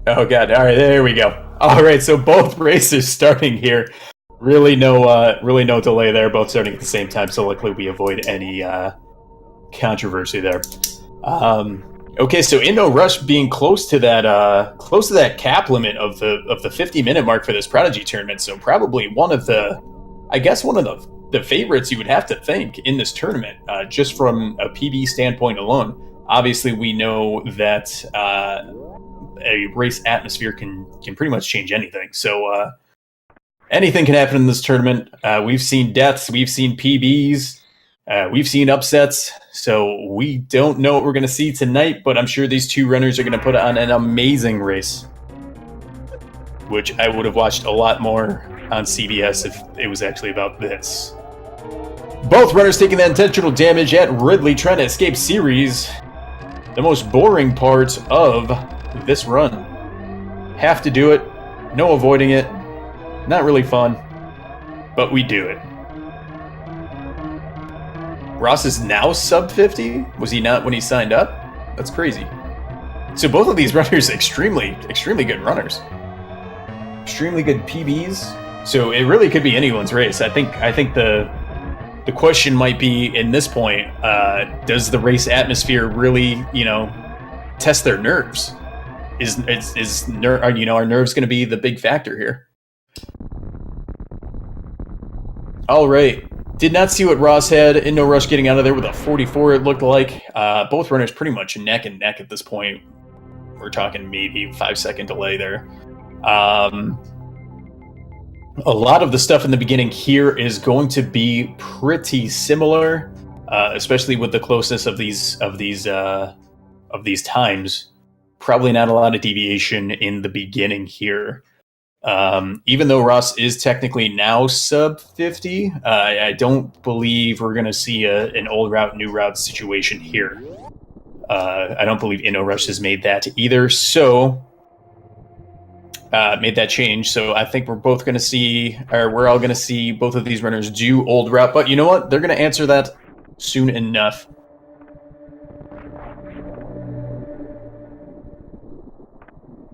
Oh god! All right, there we go. All right, so both races starting here. Really no delay there. Both starting at the same time, so luckily we avoid any controversy there. Okay, so InNoRush being close to that cap limit of the 50-minute mark for this Prodigy tournament. So probably one of the favorites you would have to think in this tournament, just from a PB standpoint alone. Obviously, we know that a race atmosphere can pretty much change anything. So anything can happen in this tournament. We've seen deaths, we've seen PBs, we've seen upsets. So we don't know what we're going to see tonight, but I'm sure these two runners are going to put on an amazing race, which I would have watched a lot more on CBS if it was actually about this. Both runners taking that intentional damage at Ridley, trying to escape series. The most boring part of this run. Have to do it. No avoiding it. Not really fun. But we do it. Ross is now sub 50? Was he not when he signed up? That's crazy. So both of these runners extremely good runners. Extremely good PBs. So it really could be anyone's race. I think the question might be in this point, does the race atmosphere really, test their nerves? Are our nerves going to be the big factor here? All right. Did not see what Ross had. InNoRush getting out of there with a 44, it looked like. Both runners pretty much neck and neck at this point. We're talking maybe 5-second delay there. A lot of the stuff in the beginning here is going to be pretty similar, especially with the closeness of these times. Probably not a lot of deviation in the beginning here. Even though Ross is technically now sub 50, I don't believe we're going to see an old route, new route situation here. I don't believe InNoRush has made that either, so made that change. So I think we're all going to see both of these runners do old route. But you know what? They're going to answer that soon enough.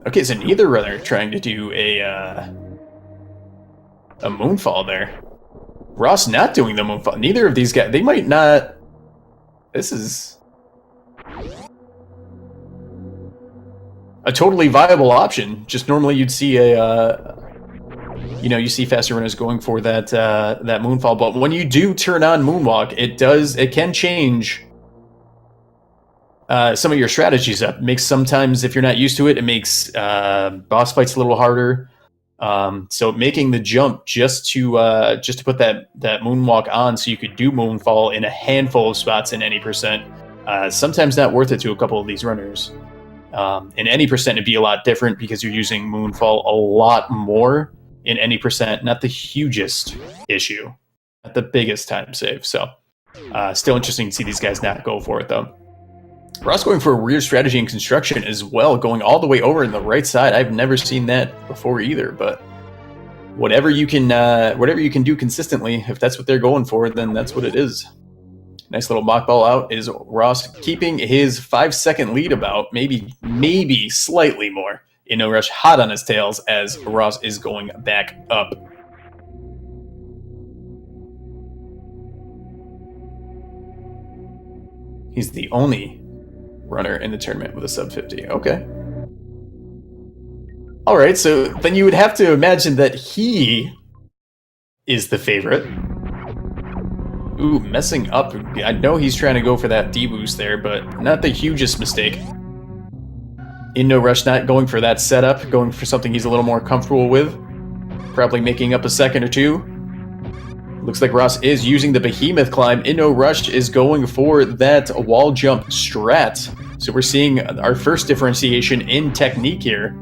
Okay, so neither runner trying to do a moonfall there. Ross not doing the moonfall. Neither of these guys. They might not. This is a totally viable option. Just normally you'd see you see faster runners going for that moonfall. But when you do turn on moonwalk, it can change some of your strategies up. It makes sometimes, if you're not used to it, it makes boss fights a little harder. So making the jump just to put that moonwalk on so you could do moonfall in a handful of spots in any percent, sometimes not worth it to a couple of these runners. In any percent, it'd be a lot different because you're using moonfall a lot more in any percent. Not the hugest issue, not the biggest time save. So still interesting to see these guys not go for it though. Ross going for a weird strategy in construction as well, going all the way over in the right side. I've never seen that before either, but whatever you can do consistently, if that's what they're going for, then that's what it is. Nice little mock ball out is Ross keeping his 5-second lead about, maybe slightly more. InNoRush hot on his tails as Ross is going back up. He's the only runner in the tournament with a sub 50. Okay. All right, so then you would have to imagine that he is the favorite. Ooh, messing up. I know he's trying to go for that D-boost there, but not the hugest mistake. InNoRush not going for that setup, going for something he's a little more comfortable with. Probably making up a second or two. Looks like Ross is using the behemoth climb. InNoRush is going for that wall jump strat. So we're seeing our first differentiation in technique here.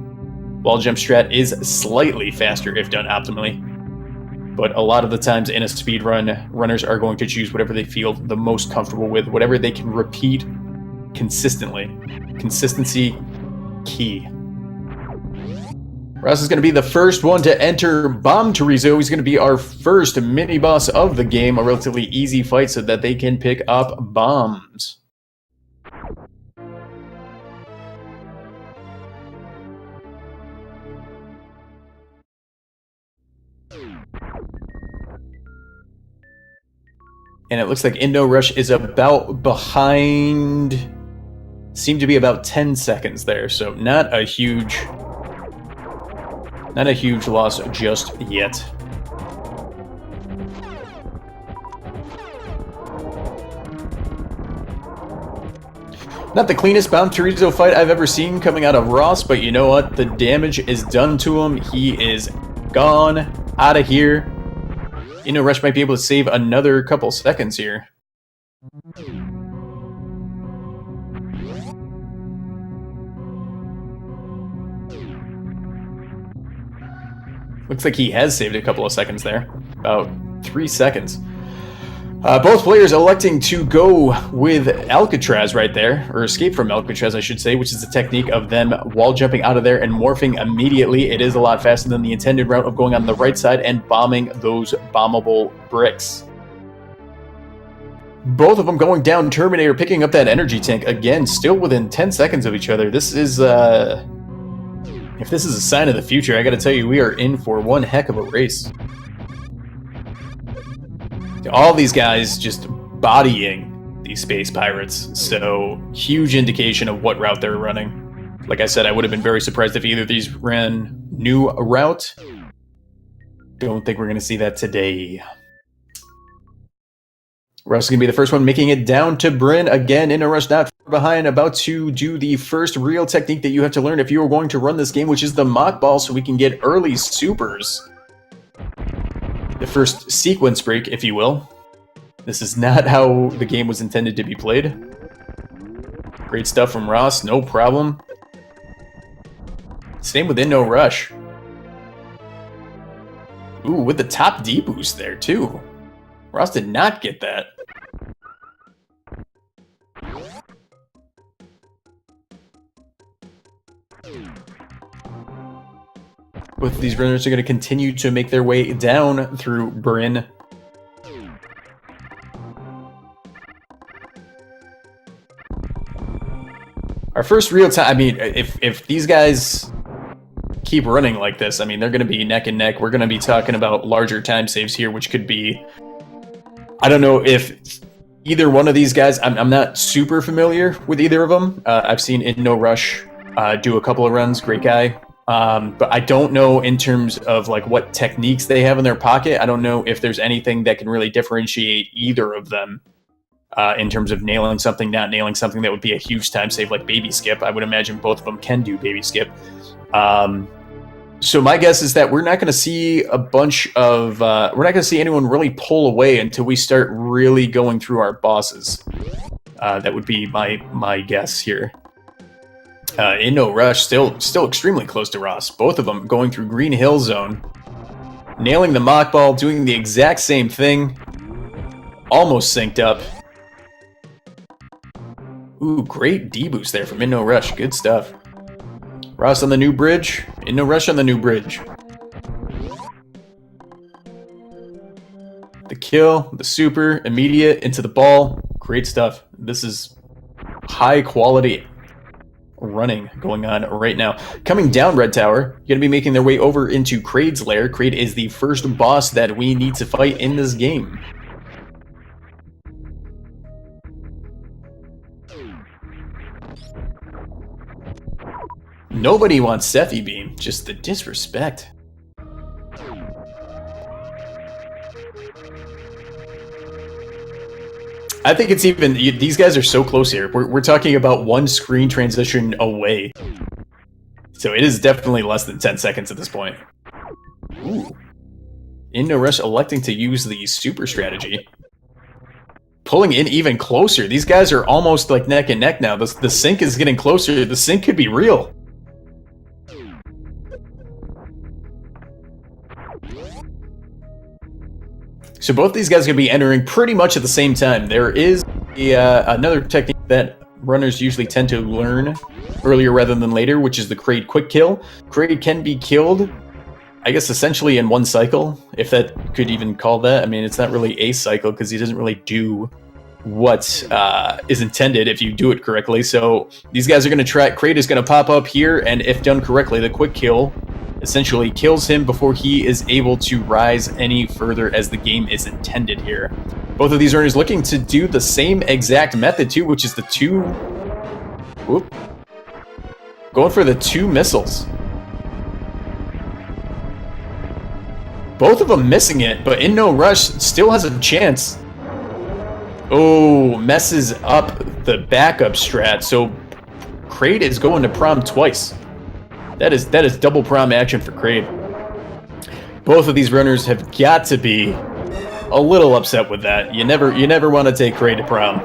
Wall jump strat is slightly faster if done optimally. But a lot of the times in a speed run, runners are going to choose whatever they feel the most comfortable with, whatever they can repeat consistently. Consistency, key. Ross is going to be the first one to enter Bomb Chorizo. He's going to be our first mini-boss of the game, a relatively easy fight so that they can pick up bombs. And it looks like InNoRush is about behind. Seemed to be about 10 seconds there, so not a huge loss just yet. Not the cleanest Bound Chorizo fight I've ever seen coming out of Ross, but you know what? The damage is done to him. He is gone out of here. InNoRush might be able to save another couple seconds here. Looks like he has saved a couple of seconds there. About 3 seconds. Both players electing to go with Alcatraz right there, or escape from Alcatraz, I should say, which is the technique of them wall jumping out of there and morphing immediately. It is a lot faster than the intended route of going on the right side and bombing those bombable bricks. Both of them going down. Terminator picking up that energy tank again, still within 10 seconds of each other. This is, if this is a sign of the future, I gotta tell you, we are in for one heck of a race. All these guys just bodying these space pirates, so huge indication of what route they're running. Like I said, I would have been very surprised if either of these ran new route. Don't think we're going to see that today. Russ is going to be the first one making it down to Bryn. Again, InNoRush not far behind, about to do the first real technique that you have to learn if you are going to run this game, which is the mock ball, so we can get early supers. The first sequence break, if you will. This is not how the game was intended to be played. Great stuff from Ross, no problem. Same with InNoRush. Ooh, with the top D boost there, too. Ross did not get that. Both of these runners are going to continue to make their way down through Bryn. Our first real time, I mean, if these guys keep running like this, I mean, they're going to be neck and neck. We're going to be talking about larger time saves here, which could be, I don't know if either one of these guys, I'm not super familiar with either of them. I've seen InNoRush do a couple of runs, great guy. But I don't know in terms of like what techniques they have in their pocket. I don't know if there's anything that can really differentiate either of them in terms of nailing something, not nailing something that would be a huge time save like baby skip. I would imagine both of them can do baby skip. So my guess is that we're not going to see a bunch of, we're not going to see anyone really pull away until we start really going through our bosses. That would be my guess here. InNoRush still extremely close to Ross. Both of them going through Green Hill Zone. Nailing the mock ball, doing the exact same thing. Almost synced up. Ooh, great D-boost there from InNoRush. Good stuff. Ross on the new bridge. InNoRush on the new bridge. The kill, the super, immediate, into the ball. Great stuff. This is high quality running going on right now. Coming down Red Tower, going to be making their way over into Kraid's lair. Kraid is the first boss that we need to fight in this game. Nobody wants Sephi Beam, just the disrespect. I think it's even, these guys are so close here. We're talking about one screen transition away. So it is definitely less than 10 seconds at this point. Ooh. InNoRush electing to use the super strategy. Pulling in even closer. These guys are almost like neck and neck now. The sync is getting closer. The sync could be real. So both these guys are going to be entering pretty much at the same time. There is another technique that runners usually tend to learn earlier rather than later, which is the Kraid quick kill. Kraid can be killed, I guess, essentially in one cycle, if that could even call that. I mean, it's not really a cycle because he doesn't really do what is intended if you do it correctly. So these guys are going to try. Kraid is going to pop up here, and if done correctly, the quick kill essentially kills him before he is able to rise any further as the game is intended here. Both of these runners looking to do the same exact method too, which is the two... Whoop. Going for the two missiles. Both of them missing it, but InNoRush still has a chance. Oh, messes up the backup strat, so Kraid is going to prom twice. That is double prom action for Kraid. Both of these runners have got to be a little upset with that. You never want to take Kraid to prom.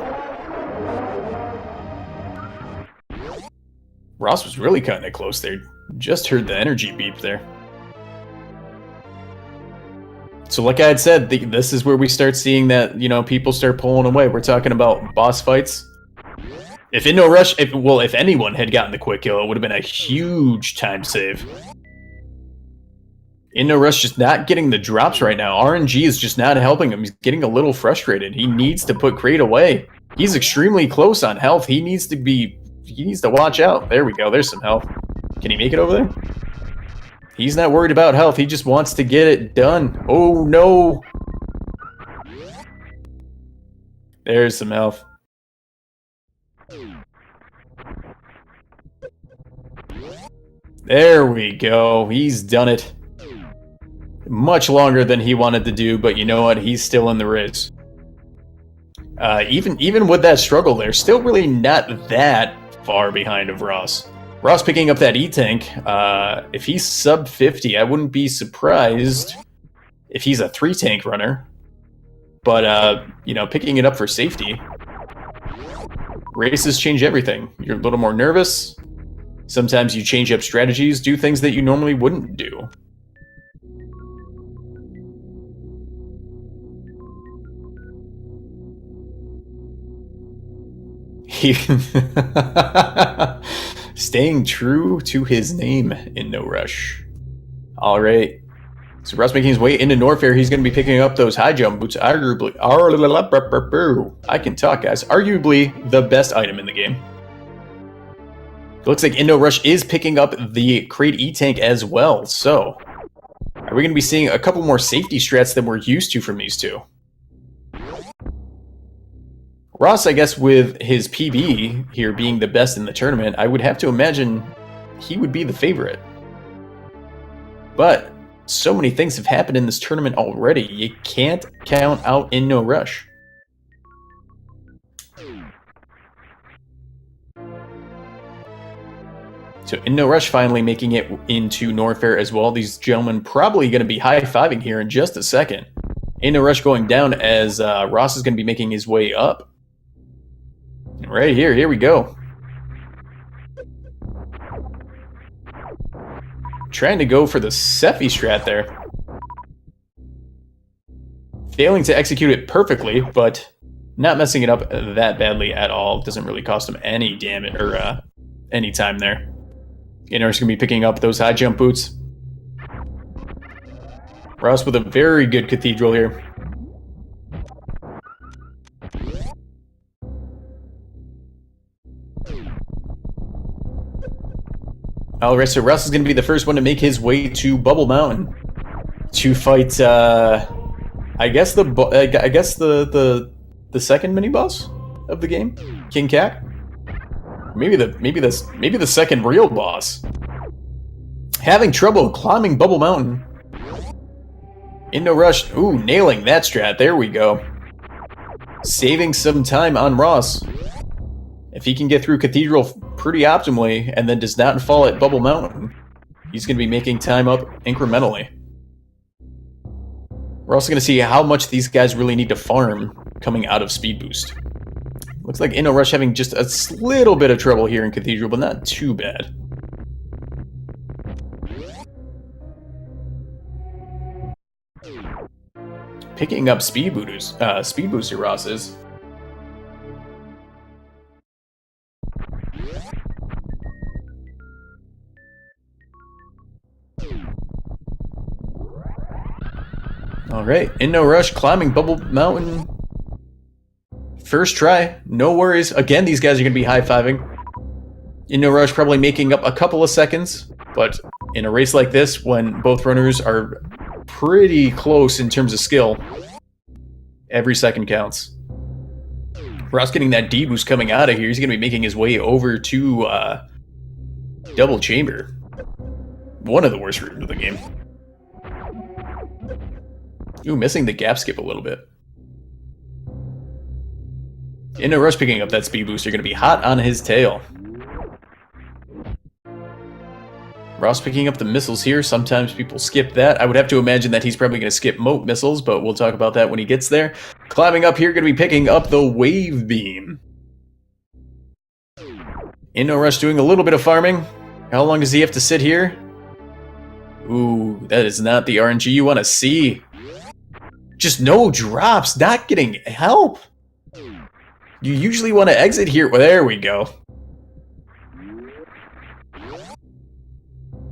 Ross was really cutting it close there. Just heard the energy beep there. So like I had said, this is where we start seeing that, you know, people start pulling away. We're talking about boss fights. If InNoRush, if anyone had gotten the quick kill, it would have been a huge time save. InNoRush just not getting the drops right now. RNG is just not helping him. He's getting a little frustrated. He needs to put Kraid away. He's extremely close on health. He needs to watch out. There we go. There's some health. Can he make it over there? He's not worried about health. He just wants to get it done. Oh, no. There's some health. There we go. He's done it. Much longer than he wanted to do, but you know what? He's still in the race. Even with that struggle there, still really not that far behind of Ross. Ross picking up that E-Tank. If he's sub 50, I wouldn't be surprised if he's a 3-tank runner. But, you know, picking it up for safety. Races change everything. You're a little more nervous. Sometimes you change up strategies, do things that you normally wouldn't do. Staying true to his name InNoRush. Alright. So Ross making his way into Norfair. He's going to be picking up those high jump boots. Arguably, I can talk, guys. Arguably the best item in the game. It looks like InNoRush is picking up the Kraid E-Tank as well. So, are we going to be seeing a couple more safety strats than we're used to from these two? Ross, I guess, with his PB here being the best in the tournament, I would have to imagine he would be the favorite. But so many things have happened in this tournament already. You can't count out InNoRush. So InNoRush finally making it into Norfair as well. These gentlemen probably going to be high-fiving here in just a second. InNoRush going down as Ross is going to be making his way up. Right here we go. Trying to go for the Sephi strat there. Failing to execute it perfectly, but not messing it up that badly at all. Doesn't really cost him any damage or any time there. InNoRush going to be picking up those high jump boots. Ross with a very good cathedral here. Alright, so Ross is going to be the first one to make his way to Bubble Mountain to fight. I guess the second mini boss of the game, King Cat. Maybe the second real boss. Having trouble climbing Bubble Mountain. InNoRush, ooh, nailing that strat. There we go. Saving some time on Ross. If he can get through Cathedral pretty optimally and then does not fall at Bubble Mountain, he's going to be making time up incrementally. We're also going to see how much these guys really need to farm coming out of Speed Boost. Looks like InNoRush having just a little bit of trouble here in Cathedral, but not too bad. Picking up Speed Booster Ross is. Alright, InNoRush climbing Bubble Mountain. First try, no worries. Again, these guys are going to be high-fiving. InNoRush probably making up a couple of seconds, but in a race like this, when both runners are pretty close in terms of skill, Every second counts. Ross getting that D boost coming out of here. He's going to be making his way over to double chamber. One of the worst rooms of the game. Ooh, missing the gap skip a little bit. InNoRush picking up that speed boost. You're going to be hot on his tail. Ross picking up the missiles here. Sometimes people skip that. I would have to imagine that he's probably going to skip moat missiles, but we'll talk about that when he gets there. Climbing up here, going to be picking up the wave beam. InNoRush doing a little bit of farming. How long does he have to sit here? Ooh, that is not the RNG you want to see. Just no drops, not getting help. You usually want to exit here. Well, there we go.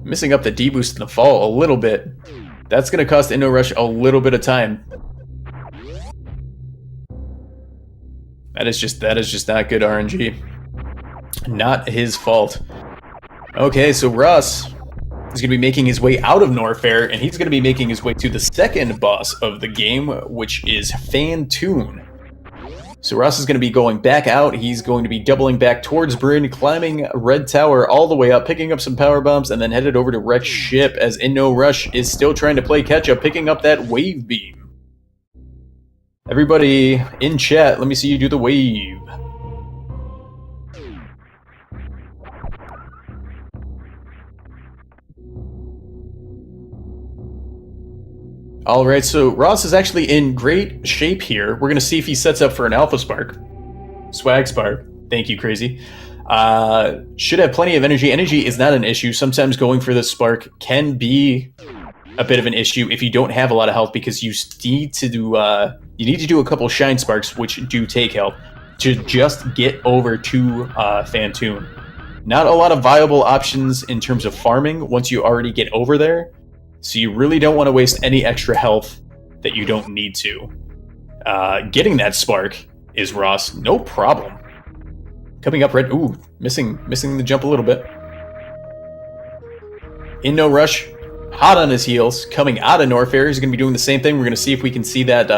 Missing up the D-boost in the fall a little bit. That's going to cost InNoRush a little bit of time. That is just not good RNG. Not his fault. Okay, so Ross is going to be making his way out of Norfair, and he's going to be making his way to the second boss of the game, which is Fantoon. So Ross is going to be going back out. He's going to be doubling back towards Bryn, climbing Red Tower all the way up, picking up some power bombs, and then headed over to Wreck Ship as InNoRush is still trying to play catch-up, picking up that wave beam. Everybody in chat, let me see you do the wave. Alright, so Ross is actually in great shape here. We're going to see if he sets up for an Alpha Spark. Swag Spark. Thank you, Crazy. Should have plenty of energy. Energy is not an issue. Sometimes going for the Spark can be a bit of an issue if you don't have a lot of health, because you need to do a couple Shine Sparks, which do take health, to just get over to Fantoon. Not a lot of viable options in terms of farming once you already get over there. So you really don't want to waste any extra health that you don't need to. Getting that spark is Ross, no problem. Coming up red, ooh, missing the jump a little bit. InNoRush, hot on his heels, coming out of Norfair. He's going to be doing the same thing. We're going to see if we can see that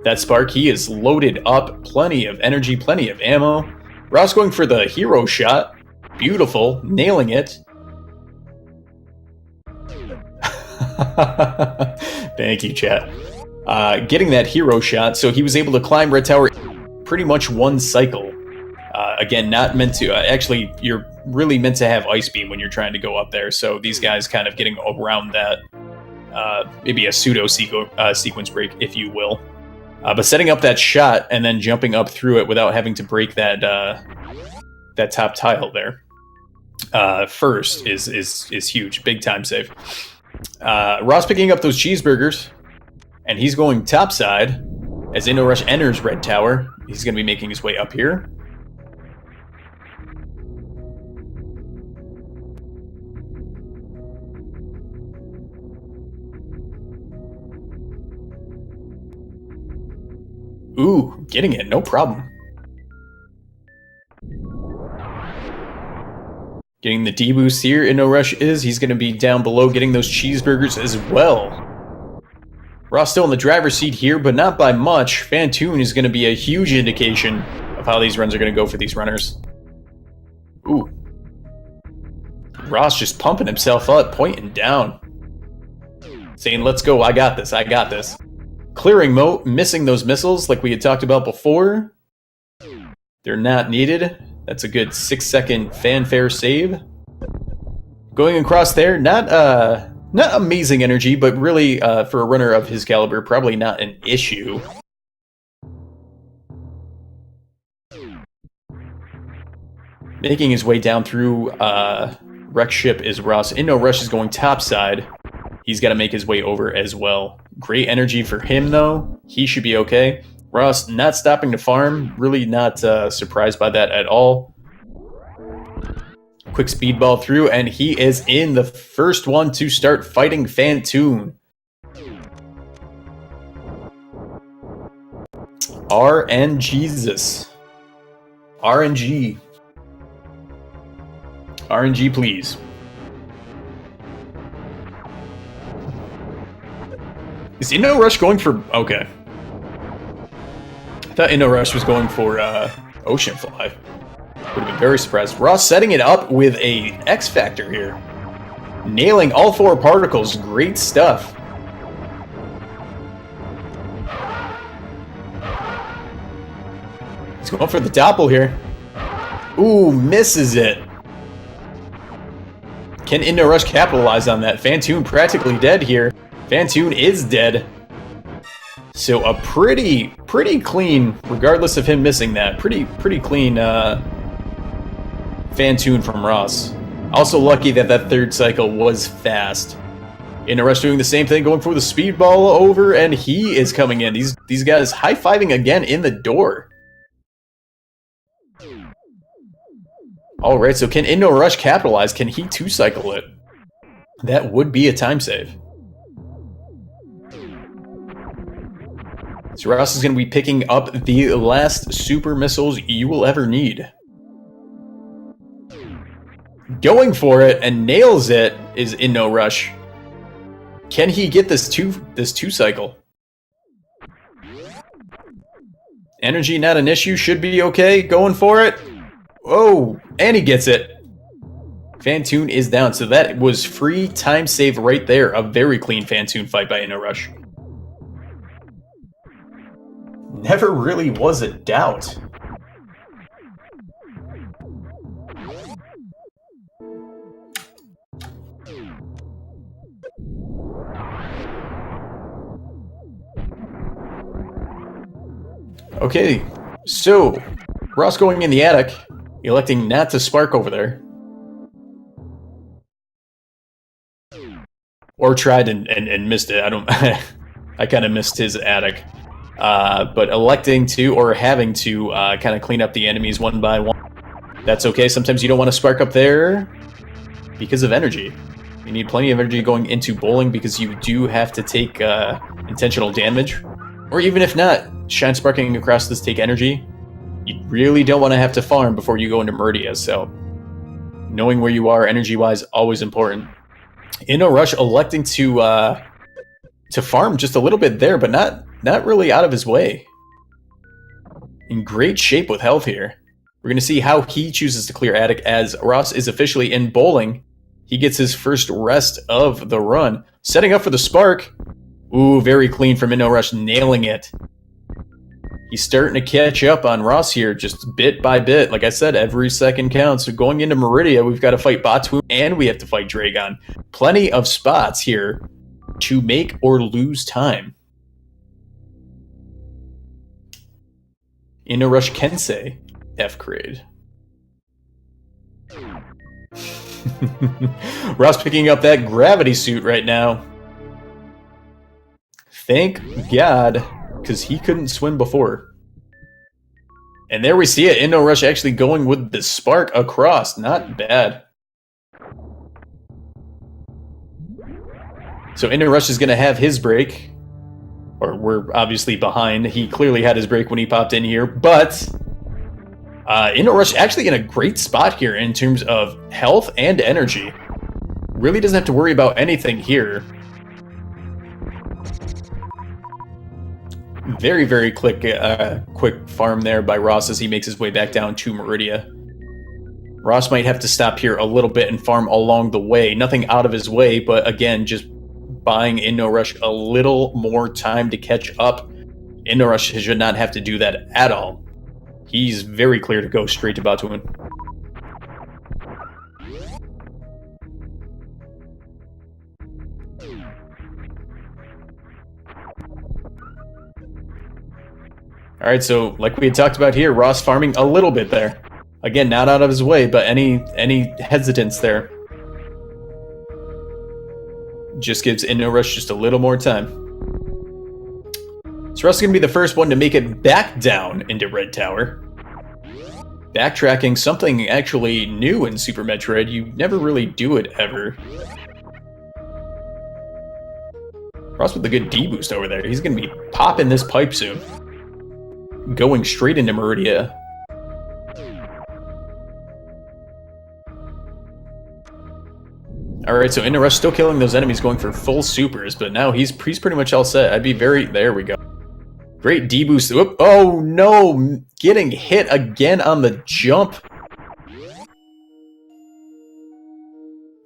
that spark. He is loaded up, plenty of energy, plenty of ammo. Ross going for the hero shot. Beautiful, nailing it. Thank you, chat. Getting that hero shot, so he was able to climb Red Tower pretty much one cycle. Again, not meant to... actually, you're really meant to have Ice Beam when you're trying to go up there, so these guys kind of getting around that. Maybe a pseudo sequence break, if you will. But setting up that shot and then jumping up through it without having to break that that top tile there first is huge. Big time save. Ross picking up those cheeseburgers, and he's going topside as InNoRush enters Red Tower. He's going to be making his way up here. Ooh, getting it, no problem. Getting the D-boost here, InNoRush is. He's going to be down below getting those cheeseburgers as well. Ross still in the driver's seat here, but not by much. Fantoon is going to be a huge indication of how these runs are going to go for these runners. Ooh. Ross just pumping himself up, pointing down. Saying, let's go, I got this, I got this. Clearing moat, missing those missiles like we had talked about before. They're not needed. That's a good 6-second fanfare save. Going across there, not amazing energy, but really for a runner of his caliber, probably not an issue. Making his way down through Wreck Ship is Ross. InNoRush is going topside. He's got to make his way over as well. Great energy for him, though. He should be okay. Ross not stopping to farm. Really not surprised by that at all. Quick speedball through, and he is in the first one to start fighting Fantoon. RNGesus. RNG. RNG, please. Is InNoRush going for... Okay. thought InNoRush was going for Ocean Fly. Would have been very surprised. Ross setting it up with a X Factor here. Nailing all 4 particles. Great stuff. He's going for the Doppel here. Ooh, misses it. Can InNoRush capitalize on that? Phantoon practically dead here. Phantoon is dead. So a pretty clean, regardless of him missing that, pretty clean Phantoon from Ross. Also lucky that that 3rd cycle was fast. InNoRush doing the same thing, going for the speedball over, and he is coming in. These guys high-fiving again in the door. Alright, so can InNoRush capitalize? Can he 2-cycle it? That would be a time save. So Ross is going to be picking up the last super missiles you will ever need. Going for it and nails it is InNoRush. Can he get this two cycle? Energy not an issue, should be okay. Going for it. Oh, and he gets it. Phantoon is down, so that was free time save right there. A very clean Phantoon fight by InNoRush. Never really was a doubt. Okay, so Ross going in the attic, electing not to spark over there. Or tried and missed it. I don't. I kind of missed his attic. But electing to, or having to, kind of clean up the enemies one by one. That's okay. Sometimes you don't want to spark up there because of energy. You need plenty of energy going into bowling because you do have to take intentional damage. Or even if not, shine sparking across this take energy. You really don't want to have to farm before you go into Meridia, so knowing where you are energy-wise, always important. InNoRush electing to farm just a little bit there, but not really out of his way. In great shape with health here. We're going to see how he chooses to clear attic as Ross is officially in bowling. He gets his first rest of the run. Setting up for the spark. Ooh, very clean from InNoRush, nailing it. He's starting to catch up on Ross here, just bit by bit. Like I said, every second counts. So going into Meridia, we've got to fight Batoon and we have to fight Dragon. Plenty of spots here to make or lose time. InNoRush Kensei, F grade. Ross picking up that gravity suit right now. Thank God, because he couldn't swim before. And there we see it. InNoRush actually going with the spark across. Not bad. So InNoRush is going to have his break. Or we're obviously behind. He clearly had his break when he popped in here. But InNoRush actually in a great spot here in terms of health and energy. Really doesn't have to worry about anything here. Very, very quick farm there by Ross as he makes his way back down to Meridia. Ross might have to stop here a little bit and farm along the way. Nothing out of his way, but again, just buying InNoRush a little more time to catch up. InNoRush should not have to do that at all. He's very clear to go straight to Batoon. Alright, so like we had talked about here, Ross farming a little bit there. Again, not out of his way, but any hesitance there just gives InNoRush just a little more time. So Ross is going to be the first one to make it back down into Red Tower. Backtracking, something actually new in Super Metroid. You never really do it ever. Ross with a good D-boost over there. He's going to be popping this pipe soon. Going straight into Meridia. Alright, so InNoRush still killing those enemies, going for full supers, but now he's pretty much all set. I'd be very... There we go. Great D boost. Oh no, getting hit again on the jump.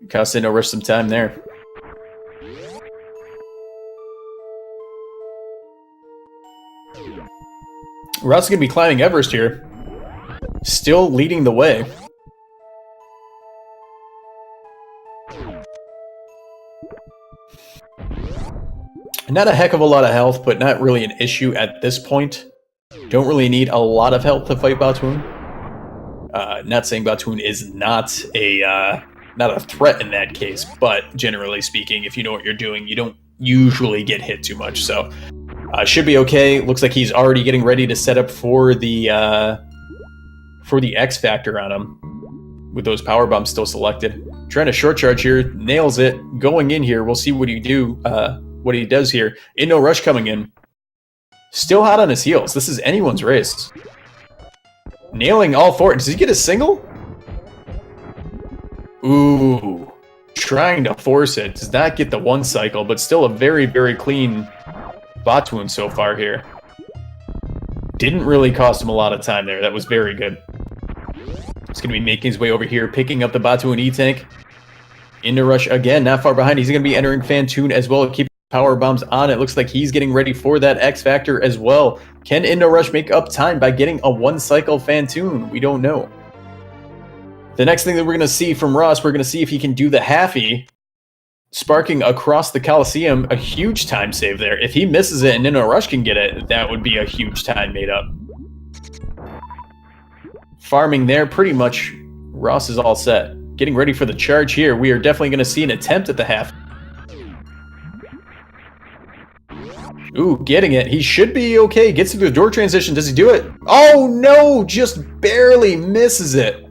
Cost InNoRush some time there. Ross is going to be climbing Everest here. Still leading the way. Not a heck of a lot of health, but not really an issue at this point. Don't really need a lot of health to fight Batoon. Not saying Batoon is not a threat in that case, but generally speaking, if you know what you're doing, you don't usually get hit too much. So should be okay. Looks like he's already getting ready to set up for the X Factor on him, with those power bombs still selected. Trying to short charge here, nails it. Going in here, we'll see what he does here. InNoRush coming in, still hot on his heels. This is anyone's race. Nailing all four. Does he get a single? Ooh, trying to force it. Does not get the one cycle, but still a very, very clean Batoon so far here. Didn't really cost him a lot of time there. That was very good. He's going to be making his way over here, picking up the Batoon E-Tank. InNoRush again, not far behind. He's going to be entering Fantoon as well, keeping power bombs on. It looks like he's getting ready for that X Factor as well. Can InNoRush make up time by getting a one-cycle Fantoon? We don't know. The next thing that we're going to see from Ross, we're going to see if he can do the halfie, sparking across the Coliseum. A huge time save there. If he misses it and InNoRush can get it, that would be a huge time made up. Farming there, pretty much Ross is all set. Getting ready for the charge here. We are definitely going to see an attempt at the half. Ooh, getting it. He should be okay. Gets through the door transition. Does he do it? Oh no, just barely misses it.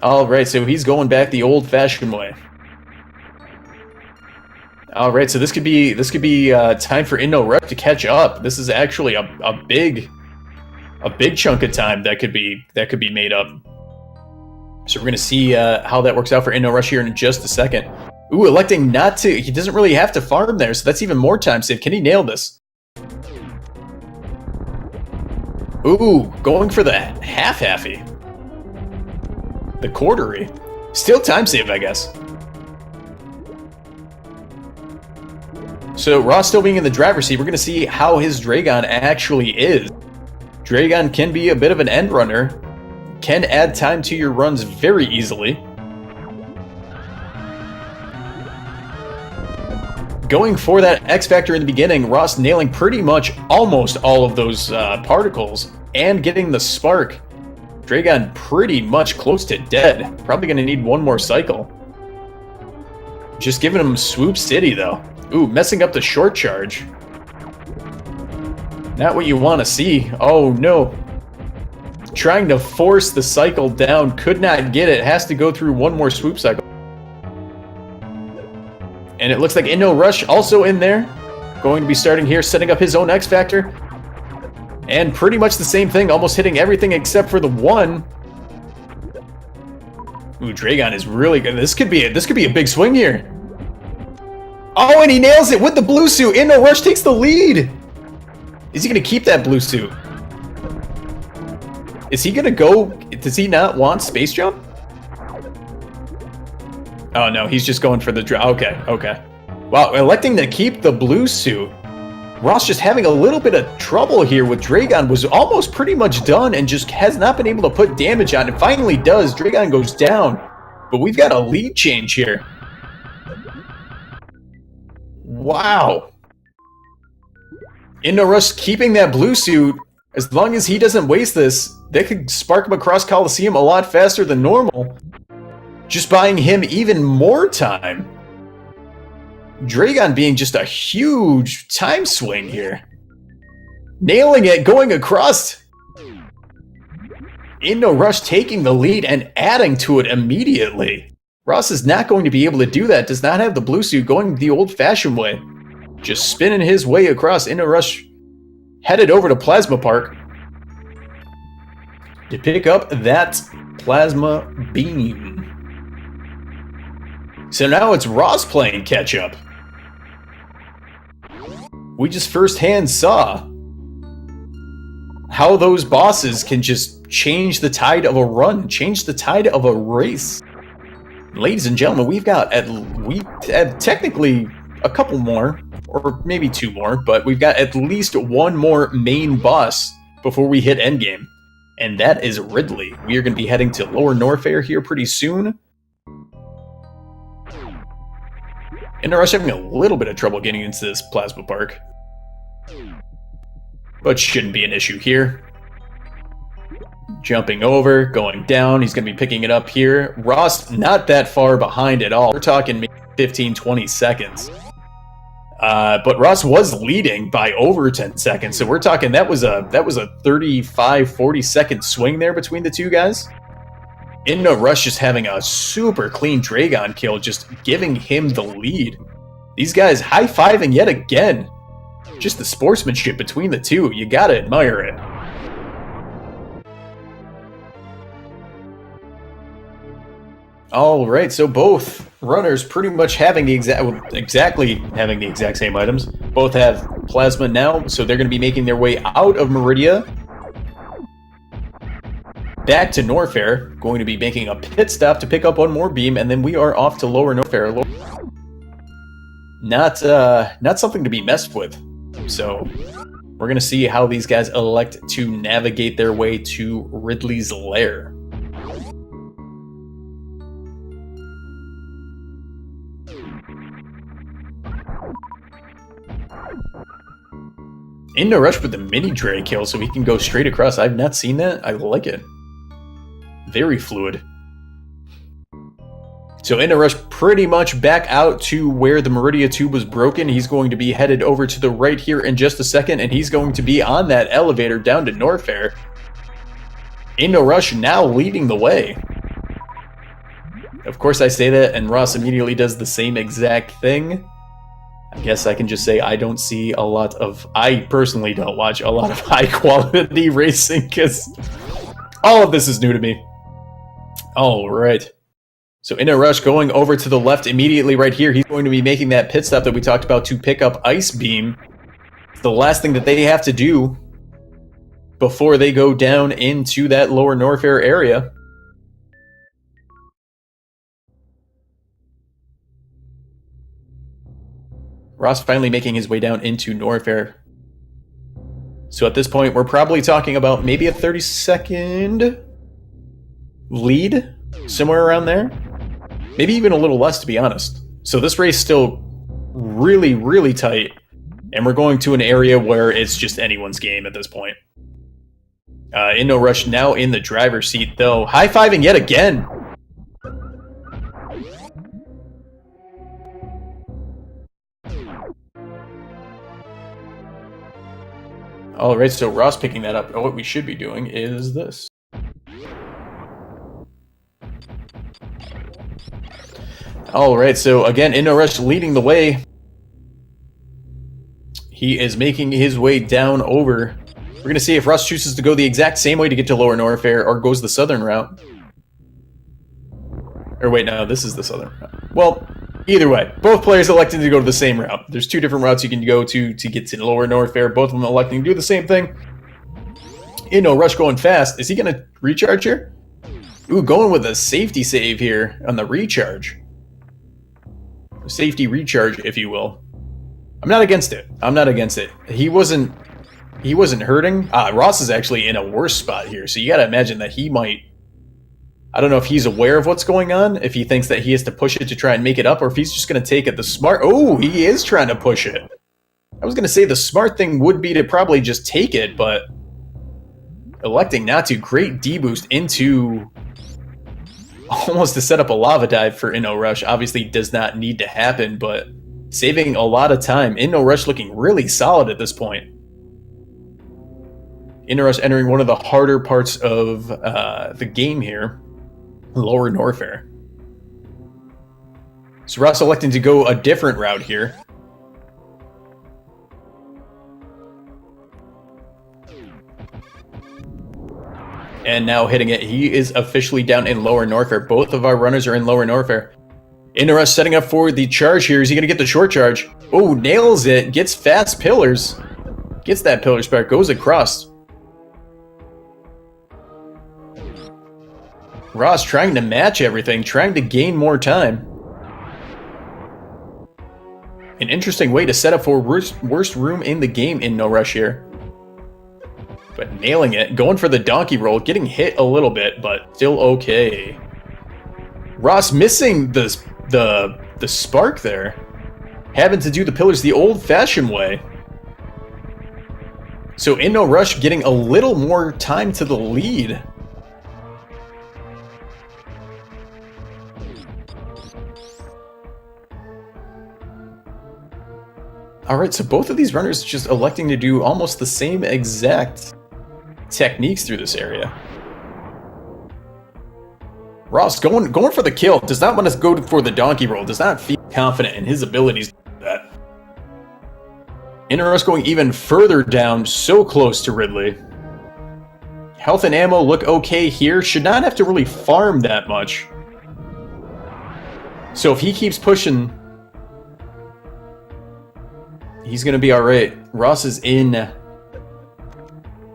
All right, so he's going back the old-fashioned way. All right, so this could be time for InNoRush to catch up. This is actually a big chunk of time that could be made up. So we're gonna see how that works out for InNoRush here in just a second. Ooh, electing not to. He doesn't really have to farm there, so that's even more time save. Can he nail this? Ooh, going for the half-halfy. The quartery. Still time save, I guess. So Ross still being in the driver's seat, we're going to see how his Dragon actually is. Dragon can be a bit of an end runner. Can add time to your runs very easily. Going for that X Factor in the beginning, Ross nailing pretty much almost all of those particles and getting the spark. Dragon pretty much close to dead. Probably going to need one more cycle. Just giving him Swoop City, though. Ooh, messing up the short charge. Not what you want to see. Oh, no. Trying to force the cycle down. Could not get it. Has to go through one more swoop cycle. And it looks like InNoRush also in there. Going to be starting here, setting up his own X Factor. And pretty much the same thing, almost hitting everything except for the one. Ooh, Dragon is really good. This could be a big swing here. Oh, and he nails it with the blue suit. InNoRush takes the lead. Is he going to keep that blue suit? Is he going to go? Does he not want space jump? Oh no, he's just going for the draw. Okay. Wow, electing to keep the blue suit. Ross just having a little bit of trouble here with Dragon. Was almost pretty much done and just has not been able to put damage on. It finally does. Dragon goes down. But we've got a lead change here. Wow. InNoRush keeping that blue suit. As long as he doesn't waste this, they could spark him across Coliseum a lot faster than normal. Just buying him even more time. Dragon being just a huge time swing here. Nailing it, going across. InNoRush taking the lead and adding to it immediately. Ross is not going to be able to do that. Does not have the blue suit, going the old-fashioned way. Just spinning his way across. InNoRush headed over to Plasma Park to pick up that Plasma Beam. So now it's Ross playing catch-up. we just firsthand saw how those bosses can just change the tide of a run, change the tide of a race. Ladies and gentlemen, we have technically a couple more, or maybe 2 more, but we've got at least 1 more main boss before we hit endgame, and that is Ridley. We are going to be heading to Lower Norfair here pretty soon. InNoRush having a little bit of trouble getting into this plasma park, but shouldn't be an issue here. Jumping over, going down, he's going to be picking it up here. Ross not that far behind at all. We're talking maybe 15-20 seconds. But Ross was leading by over 10 seconds, so we're talking that was a 35-40 second swing there between the two guys. InNoRush just having a super clean Dragon kill, just giving him the lead. These guys high-fiving yet again. Just the sportsmanship between the two, you gotta admire it. All right, so both runners pretty much having the exactly having the exact same items. Both have plasma now, so they're going to be making their way out of Meridia, back to Norfair. Going to be making a pit stop to pick up 1 more beam, and then we are off to Lower Norfair. Not something to be messed with. So we're going to see how these guys elect to navigate their way to Ridley's lair. InNoRush with the mini Dre kill, so he can go straight across. I've not seen that. I like it. Very fluid. So InNoRush pretty much back out to where the Meridia tube was broken. He's going to be headed over to the right here in just a second, and he's going to be on that elevator down to Norfair. InNoRush now leading the way. Of course I say that, and Ross immediately does the same exact thing. I guess I can just say I personally don't watch a lot of high quality racing because all of this is new to me. All right. So InNoRush going over to the left immediately right here. He's going to be making that pit stop that we talked about to pick up Ice Beam. It's the last thing that they have to do before they go down into that Lower Norfair area. Ross finally making his way down into Norfair. So at this point, we're probably talking about maybe a 30-second lead, somewhere around there. Maybe even a little less, to be honest. So this race still really, really tight, and we're going to an area where it's just anyone's game at this point. InNoRush now in the driver's seat, though. High-fiving yet again. Alright, so Ross picking that up. What we should be doing is this. Alright, so again, InNoRush leading the way. He is making his way down over. We're going to see if Ross chooses to go the exact same way to get to Lower Norfair or goes the southern route. Or wait, no, this is the southern route. Well, either way, both players elected to go to the same route. There's 2 different routes you can go to get to Lower Norfair. Both of them electing to do the same thing. InNoRush going fast. Is he going to recharge here? Ooh, going with a safety save here on the recharge. Safety recharge, if you will. I'm not against it. I'm not against it. He wasn't hurting. Ross is actually in a worse spot here, so you gotta imagine that he might... I don't know if he's aware of what's going on, if he thinks that he has to push it to try and make it up, or if he's just gonna take it the smart... Oh, he is trying to push it. I was gonna say the smart thing would be to probably just take it, but... electing not to. Great D-boost into... almost to set up a lava dive for InNoRush. Obviously does not need to happen, but saving a lot of time. InNoRush looking really solid at this point. InNoRush entering one of the harder parts of the game here. Lower Norfair. So Ross electing to go a different route here. And now hitting it. He is officially down in Lower Norfair. Both of our runners are in Lower Norfair. InNoRush setting up for the charge here. Is he going to get the short charge? Oh, nails it. Gets fast pillars. Gets that pillar spark. Goes across. Ross trying to match everything. Trying to gain more time. An interesting way to set up for worst room in the game InNoRush here. But nailing it. Going for the donkey roll. Getting hit a little bit, but still okay. Ross missing the spark there. Having to do the pillars the old-fashioned way. So InNoRush getting a little more time to the lead. Alright, so both of these runners just electing to do almost the same exact techniques through this area. Ross going for the kill. Does not want to go for the donkey roll. Does not feel confident in his abilities to do that. InNoRush going even further down, so close to Ridley. Health and ammo look okay here. Should not have to really farm that much. So if he keeps pushing, he's going to be alright. Ross is in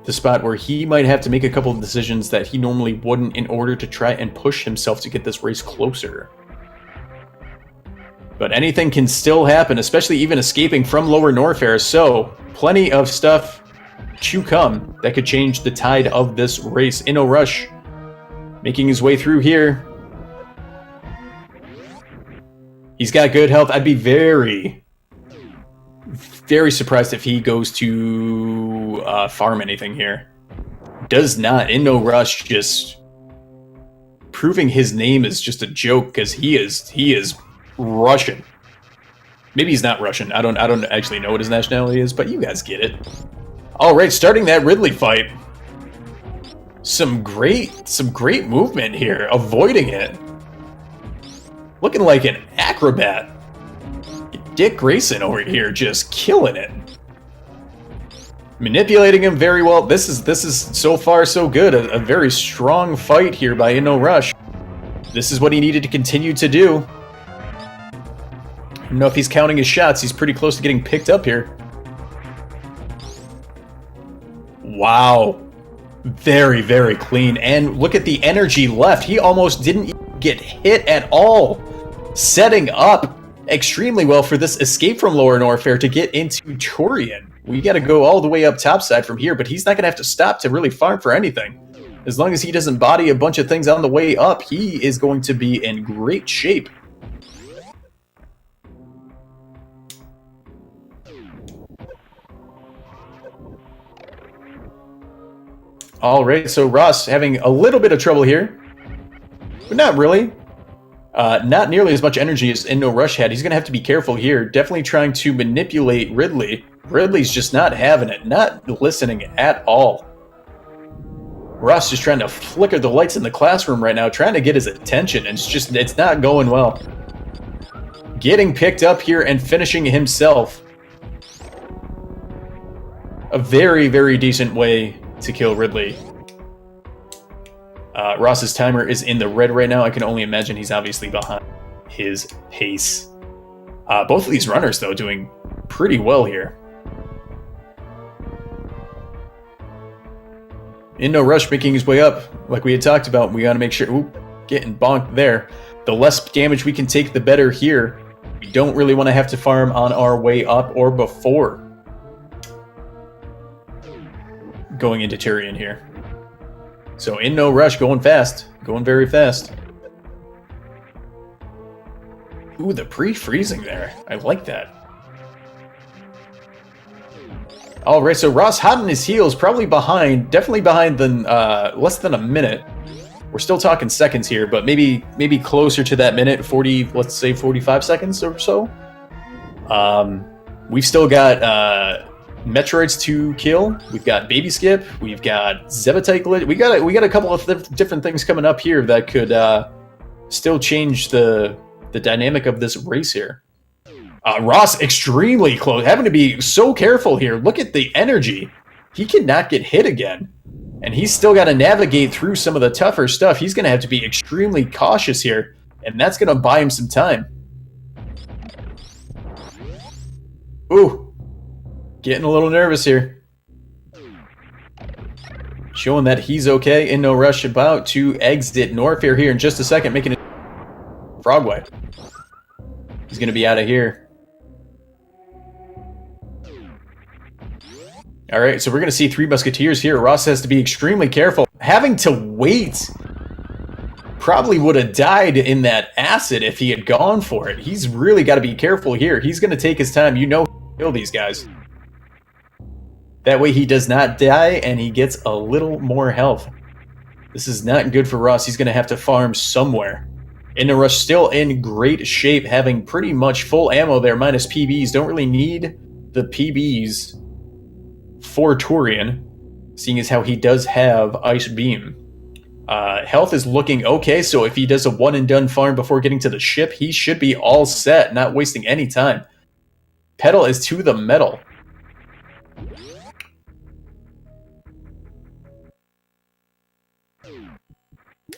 the spot where he might have to make a couple of decisions that he normally wouldn't in order to try and push himself to get this race closer. But anything can still happen, especially even escaping from Lower Norfair, so plenty of stuff to come that could change the tide of this race. InNoRush making his way through here. He's got good health. I'd be very surprised if he goes to farm anything here. Does not. InNoRush just proving his name is just a joke because he is Russian. Maybe he's not Russian. I don't actually know what his nationality is, but you guys get it. All right, starting that Ridley fight. Some great movement here, avoiding it. Looking like an acrobat. Dick Grayson over here just killing it. Manipulating him very well. This is so far so good. A very strong fight here by InNoRush. This is what he needed to continue to do. I don't know if he's counting his shots. He's pretty close to getting picked up here. Wow. Very, very clean. And look at the energy left. He almost didn't get hit at all. Setting up extremely well for this escape from Lower Norfair to get into Turian. We got to go all the way up topside from here, but he's not going to have to stop to really farm for anything. As long as he doesn't body a bunch of things on the way up, he is going to be in great shape. All right, so Ross having a little bit of trouble here, but not really. Not nearly as much energy as InNoRush had. He's going to have to be careful here. Definitely trying to manipulate Ridley. Ridley's just not having it. Not listening at all. Ross just trying to flicker the lights in the classroom right now. Trying to get his attention. And it's not going well. Getting picked up here and finishing himself. A very, very decent way to kill Ridley. Ross's timer is in the red right now. I can only imagine he's obviously behind his pace. Both of these runners, though, doing pretty well here. InNoRush making his way up, like we had talked about. We got to make sure... Ooh, getting bonked there. The less damage we can take, the better here. We don't really want to have to farm on our way up or before going into Turian here. So InNoRush going fast. Going very fast. Ooh, the pre-freezing there. I like that. Alright, so Ross hot on his heels. Probably behind. Definitely behind than less than a minute. We're still talking seconds here, but maybe closer to that minute. 40, let's say 45 seconds or so. We've still got... Metroids to kill. We've got Baby Skip. We've got Zebetite Glitch. We got a couple of different things coming up here that could still change the dynamic of this race here. Ross extremely close, having to be so careful here. Look at the energy. He cannot get hit again, and he's still got to navigate through some of the tougher stuff. He's going to have to be extremely cautious here and that's going to buy him some time. Ooh, getting a little nervous here. Showing that he's okay. InNoRush about to exit Norfair here in just a second, making it Frogway. He's going to be out of here. All right, so we're going to see Three Musketeers here. Ross has to be extremely careful. Having to wait. Probably would have died in that acid if he had gone for it. He's really got to be careful here. He's going to take his time. You know, kill these guys. That way he does not die and he gets a little more health. This is not good for Ross. He's going to have to farm somewhere. InNoRush still in great shape, having pretty much full ammo there, minus PBs. Don't really need the PBs for Turian, seeing as how he does have Ice Beam. Health is looking okay, so if he does a one-and-done farm before getting to the ship, he should be all set, not wasting any time. Pedal is to the metal.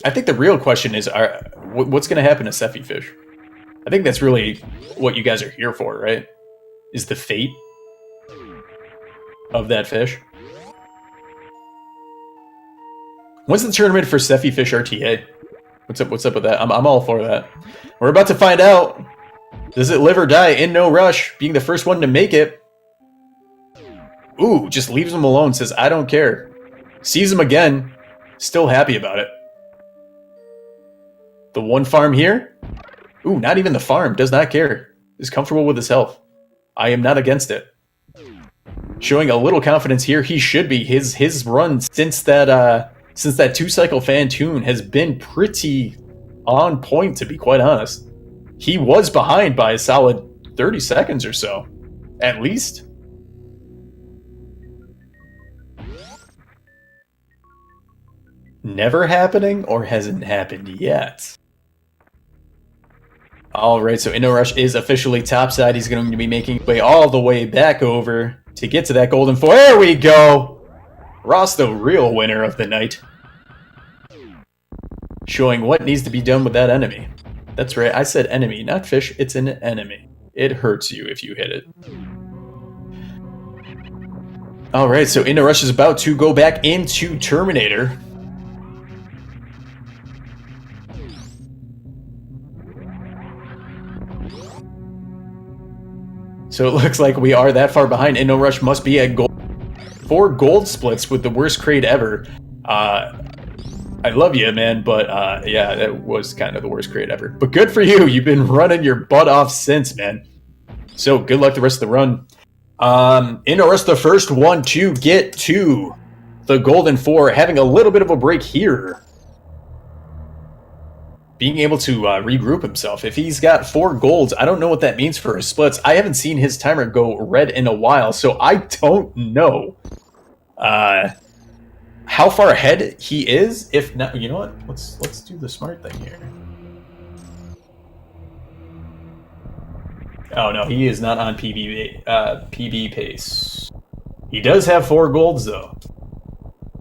I think the real question is, what's going to happen to Sephi Fish? I think that's really what you guys are here for, right? Is the fate of that fish. When's the tournament for Sephi Fish RTA? What's up with that? I'm all for that. We're about to find out. Does it live or die? InNoRush being the first one to make it. Ooh, just leaves him alone, says, I don't care. Sees him again, still happy about it. The one farm here? Ooh, not even the farm, does not care. Is comfortable with his health. I am not against it. Showing a little confidence here, he should be. His run since that two-cycle Fantoon has been pretty on point, to be quite honest. He was behind by a solid 30 seconds or so, at least. Never happening or hasn't happened yet? Alright, so InNoRush is officially topside. He's going to be making his way all the way back over to get to that golden four. There we go! Ross, the real winner of the night. Showing what needs to be done with that enemy. That's right, I said enemy, not fish. It's an enemy. It hurts you if you hit it. Alright, so InNoRush is about to go back into Terminator. So it looks like we are that far behind. InNoRush must be at gold. 4 gold splits with the worst crate ever. I love you, man, but yeah, that was kind of the worst crate ever. But good for you. You've been running your butt off since, man. So good luck the rest of the run. InNoRush, the first one to get to the golden 4, having a little bit of a break here. Being able to regroup himself. If he's got 4 golds, I don't know what that means for his splits. I haven't seen his timer go red in a while, so I don't know how far ahead he is. If not, you know what? Let's do the smart thing here. Oh no, he is not on PB pace. He does have 4 golds though.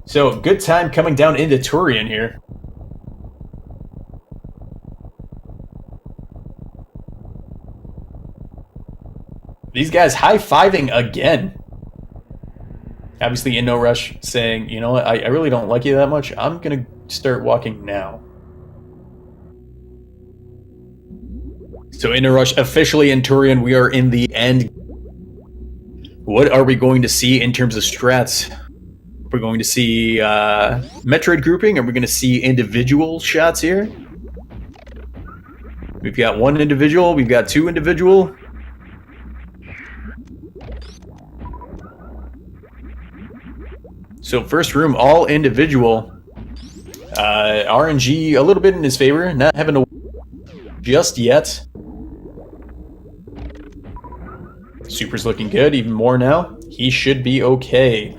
So good time coming down into Turian here. These guys high-fiving again. Obviously, InNoRush saying, you know what, I really don't like you that much. I'm going to start walking now. So InNoRush officially in Turian. We are in the end. What are we going to see in terms of strats? We're going to see Metroid grouping. Are we going to see individual shots here? We've got 1 individual. We've got 2 individual. So first room, all individual. RNG a little bit in his favor, not having to just yet. Super's looking good, even more now. He should be okay.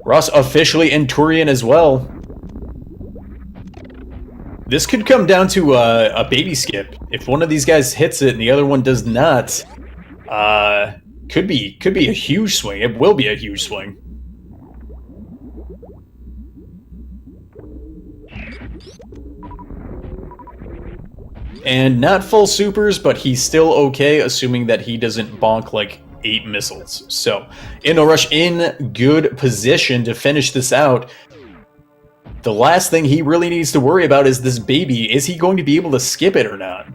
Ross officially in Turian as well. This could come down to a baby skip. If one of these guys hits it and the other one does not, could be a huge swing. It will be a huge swing. And not full supers, but he's still okay, assuming that he doesn't bonk like 8 missiles. So, InNoRush in good position to finish this out. The last thing he really needs to worry about is this baby. Is he going to be able to skip it or not?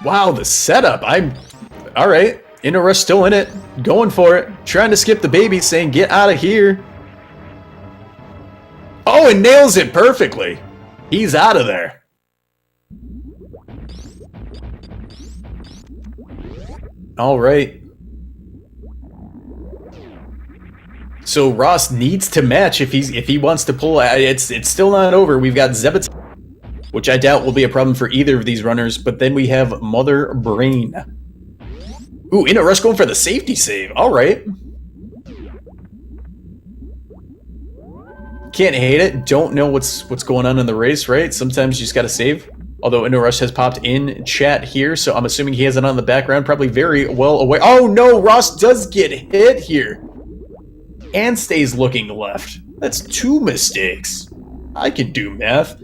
Wow, the setup. All right. InNoRush still in it, going for it, trying to skip the baby, saying, get out of here. Oh, and nails it perfectly. He's out of there. All right. So Ross needs to match if he wants to pull. It's still not over. We've got Zebit, which I doubt will be a problem for either of these runners. But then we have Mother Brain. Ooh, InNoRush going for the safety save. All right. Can't hate it. Don't know what's going on in the race, right? Sometimes you just gotta save. Although InNoRush has popped in chat here, so I'm assuming he has it on the background, probably very well aware. Oh no, Ross does get hit here. And stays looking left. That's 2 mistakes. I can do math.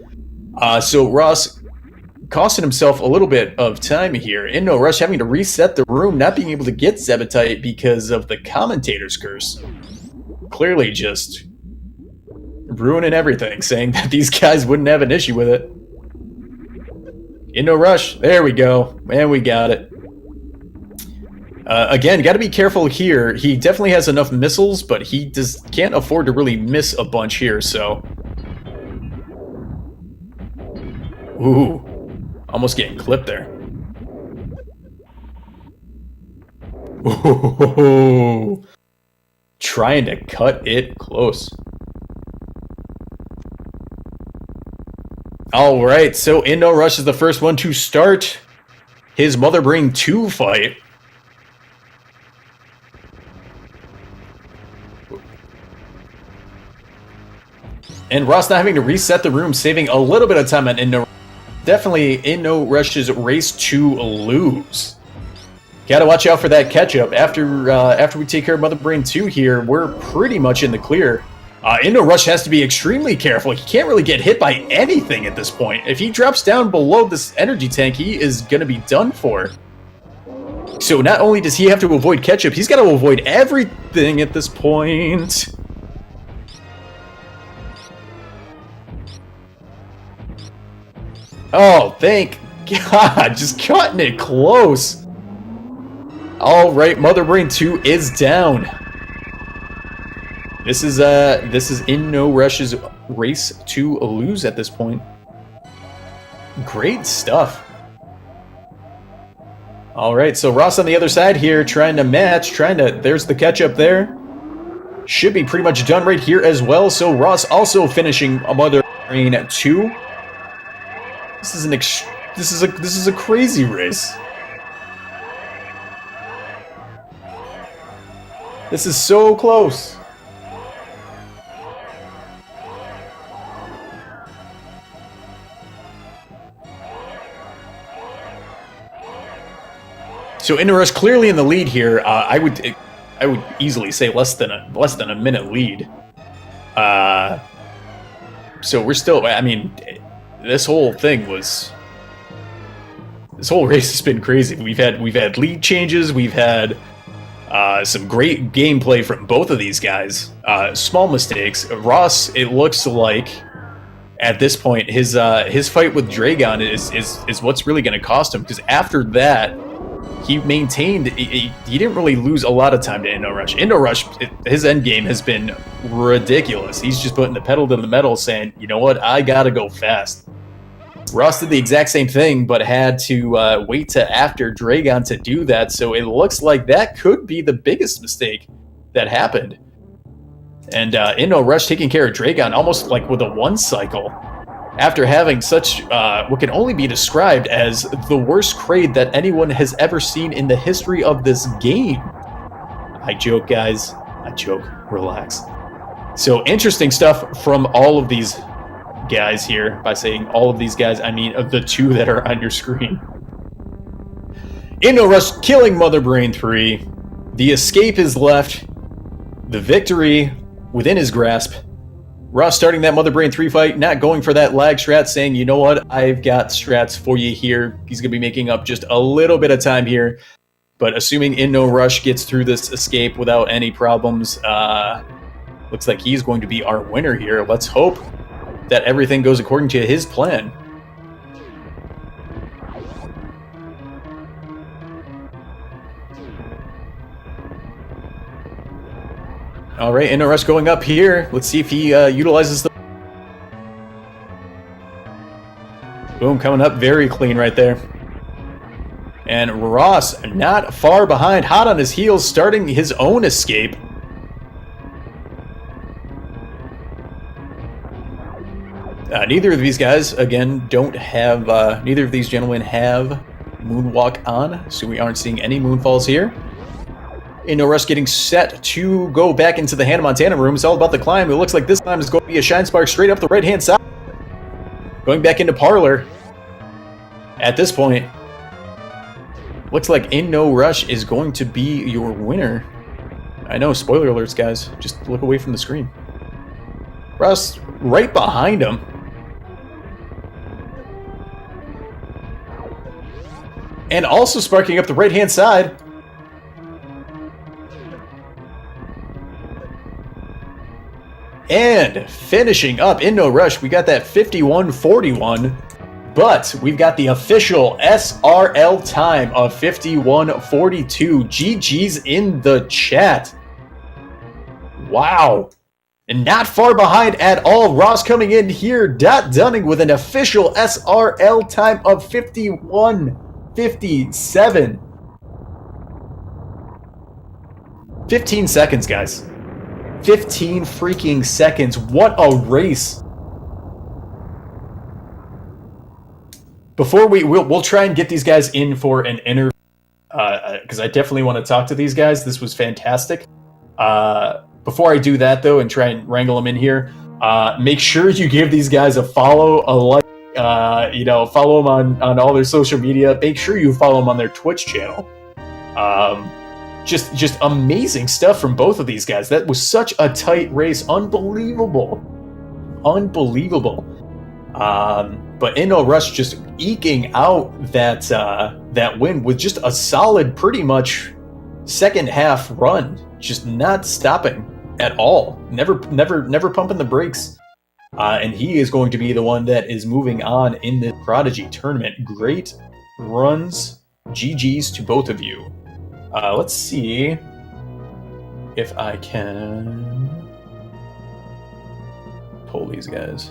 So Ross costing himself a little bit of time here. InNoRush having to reset the room, not being able to get Zebetite because of the commentator's curse. Clearly just ruining everything, saying that these guys wouldn't have an issue with it. InNoRush, there we go. And we got it. Again, got to be careful here. He definitely has enough missiles, but he can't afford to really miss a bunch here, so... Ooh. Almost getting clipped there. Ooh. Trying to cut it close. Alright, so InNoRush is the first one to start his Mother Brain 2 fight. And Ross not having to reset the room, saving a little bit of time on InNoRush. Definitely InNoRush's race to lose. Gotta watch out for that catch-up. After we take care of Mother Brain 2 here, we're pretty much in the clear. InNoRush has to be extremely careful. He can't really get hit by anything at this point. If he drops down below this energy tank, he is gonna be done for. So not only does he have to avoid catch-up, he's got to avoid everything at this point. Oh, thank God, just cutting it close. All right, Mother Brain 2 is down. This is InNoRush's race to lose at this point. Great stuff. All right, so Ross on the other side here, trying to match, there's the catch up there. Should be pretty much done right here as well. So Ross also finishing a Mother Brain 2. This is a crazy race. This is so close. So InNoRush clearly in the lead here. I would easily say less than a minute lead. So we're still. I mean, this whole race has been crazy. We've had lead changes. We've had some great gameplay from both of these guys. Small mistakes. Ross, it looks like at this point his fight with Dragon is what's really going to cost him, because after that he maintained. He didn't really lose a lot of time to InNoRush. InNoRush, his end game has been ridiculous. He's just putting the pedal to the metal, saying, you know what, I gotta go fast. Ross did the exact same thing, but had to wait to after Dragon to do that, so it looks like that could be the biggest mistake that happened. And InNoRush taking care of Dragon almost like with a one cycle, after having such what can only be described as the worst Kraid that anyone has ever seen in the history of this game. I joke, guys. I joke. Relax. So interesting stuff from all of these guys here. By saying all of these guys, I mean of the two that are on your screen. InNoRush killing Mother Brain 3. The escape is left. The victory within his grasp. Ross starting that Mother Brain 3 fight, not going for that lag strat, saying, you know what, I've got strats for you here. He's going to be making up just a little bit of time here. But assuming InNoRush gets through this escape without any problems, looks like he's going to be our winner here. Let's hope that everything goes according to his plan. All right, InNoRush going up here. Let's see if he utilizes the... Boom, coming up very clean right there. And Ross not far behind, hot on his heels, starting his own escape. Neither of these guys, again, don't have... neither of these gentlemen have Moonwalk on, so we aren't seeing any Moonfalls here. InNoRush getting set to go back into the Hannah Montana room. It's all about the climb. It looks like this time is going to be a Shine Spark straight up the right-hand side. Going back into Parlor. At this point, looks like InNoRush is going to be your winner. I know, spoiler alerts, guys. Just look away from the screen. Russ right behind him. And also sparking up the right-hand side. And finishing up InNoRush, we got that 51-41, but we've got the official SRL time of 51-42. GG's in the chat. Wow. And not far behind at all. Ross coming in here. Dot Dunning with an official SRL time of 51-57. 15 seconds, guys. 15 freaking seconds. What a race. Before we'll try and get these guys in for an interview, because I definitely want to talk to these guys. This was fantastic. Before I do that, though, and try and wrangle them in here, make sure you give these guys a follow, a like, follow them on all their social media. Make sure you follow them on their Twitch channel. Just amazing stuff from both of these guys. That was such a tight race. Unbelievable. But InNoRush just eking out that win with just a solid, pretty much second half run. Just not stopping at all. Never pumping the brakes. And he is going to be the one that is moving on in the Prodigy Tournament. Great runs. GG's to both of you. Let's see if I can pull these guys.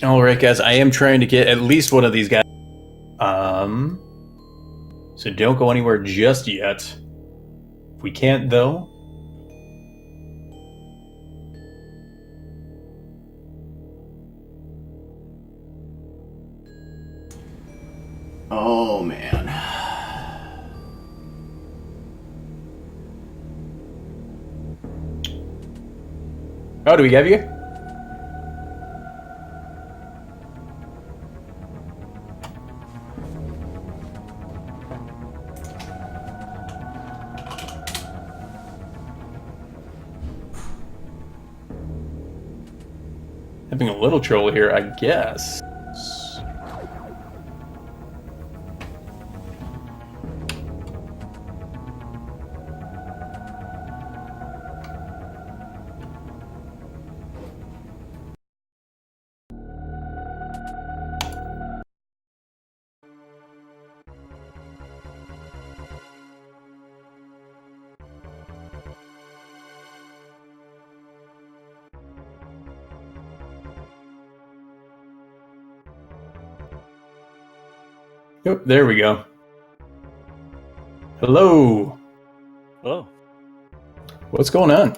All right, guys, I am trying to get at least one of these guys. So don't go anywhere just yet. If we can't, though. Oh, man. Oh, do we have you? Having a little trouble here, I guess. Yep, there we go. Hello. Hello. What's going on?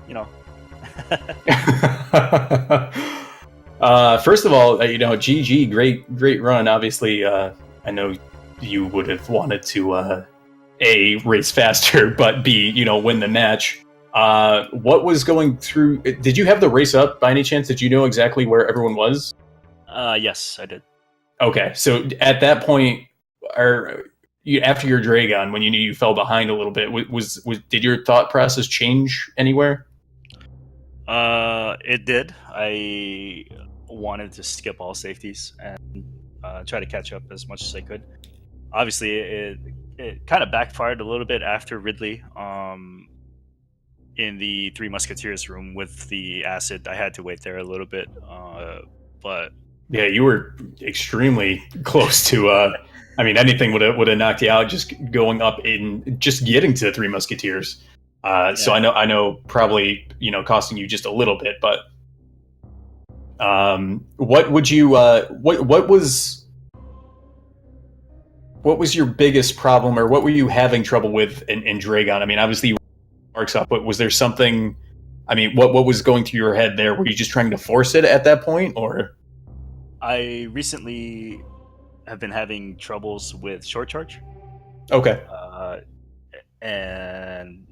You know. First of all, GG, great run. Obviously, I know you would have wanted to A, race faster, but B, win the match. What was going through? Did you have the race up by any chance? Did you know exactly where everyone was? Yes, I did. Okay, so at that point, after your Dragon, when you knew you fell behind a little bit, did your thought process change anywhere? It did. I wanted to skip all safeties and try to catch up as much as I could. Obviously, it kind of backfired a little bit after Ridley. In the Three Musketeers room with the acid, I had to wait there a little bit. But yeah, you were extremely close to. I mean, anything would have knocked you out. Just going up in just getting to the Three Musketeers. So I know, probably costing you just a little bit, but what would you what was your biggest problem, or what were you having trouble with in Dragon? I mean, obviously you marks up, but was there something? I mean, what was going through your head there? Were you just trying to force it at that point, or? I recently have been having troubles with short charge. Okay. And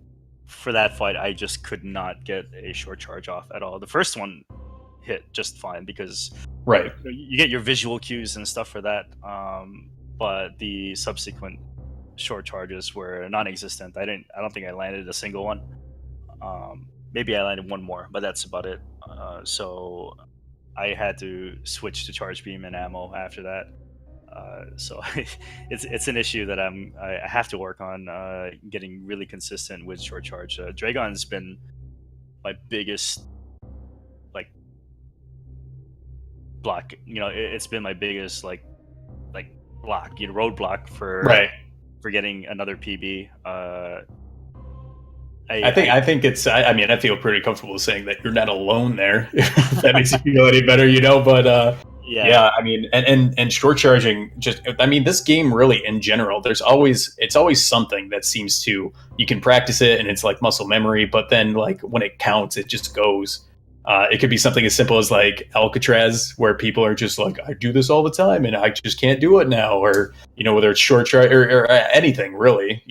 for that fight, I just could not get a short charge off at all. The first one hit just fine because you get your visual cues and stuff for that. But the subsequent short charges were non-existent. I don't think I landed a single one. Maybe I landed one more, but that's about it. So I had to switch to charge beam and ammo after that. So it's an issue that I have to work on, getting really consistent with short charge. Dragon's been my biggest block. It's been my biggest block, roadblock for getting another PB. I think it's. I mean, I feel pretty comfortable saying that you're not alone there. If that makes you feel any better, But yeah, I mean, and short charging. I mean, this game really, in general, it's always something that seems to, you can practice it and it's like muscle memory, but then like when it counts, it just goes. It could be something as simple as like Alcatraz, where people are just like, I do this all the time and I just can't do it now, or whether it's short charge or anything really,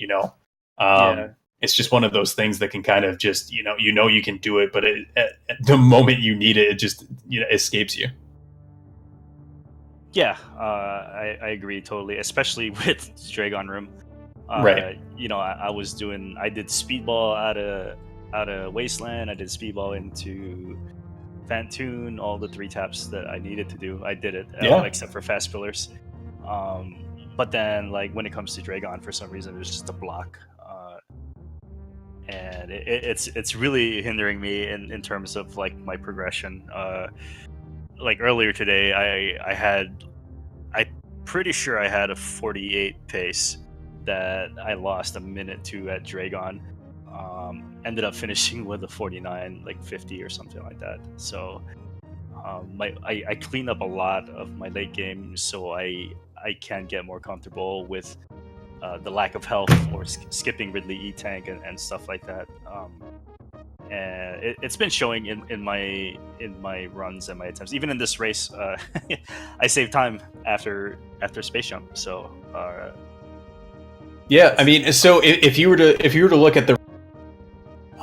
It's just one of those things that can kind of just, you can do it, but at the moment you need it, it just, escapes you. Yeah, I agree totally, especially with Dragon Room. Right. I did speedball out of Wasteland. I did speedball into Fantoon, all the 3 taps that I needed to do. I did it, except for Fast Pillars. But then, when it comes to Dragon, for some reason, there's just a block. And it's really hindering me in terms of my progression. Earlier today, I'm pretty sure I had a 48 pace that I lost a minute to at Dragon. Ended up finishing with a 49, 50 or something like that. So I cleaned up a lot of my late game, so I can get more comfortable with the lack of health or skipping Ridley E-Tank and stuff like that. And it's been showing in my runs and my attempts. Even in this race, I saved time after space jump. So yeah, I mean, so if you were to look at the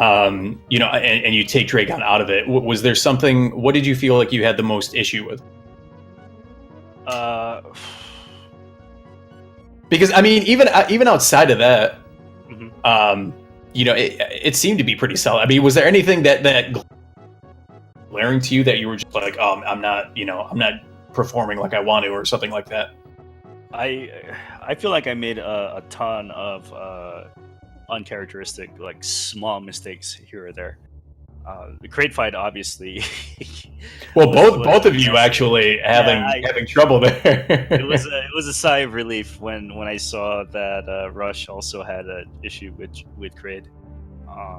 you know, and you take Dragon out of it. Was there something? What did you feel like you had the most issue with? Because I mean, even outside of that, you know, it seemed to be pretty solid. I mean, was there anything that glaring to you that you were just like, oh, I'm not performing like I want to, or something like that? I feel like I made a ton of uncharacteristic, like small mistakes here or there. The crate fight, obviously. Well, both of you actually having trouble there. it was a sigh of relief when I saw that Rush also had an issue with crate.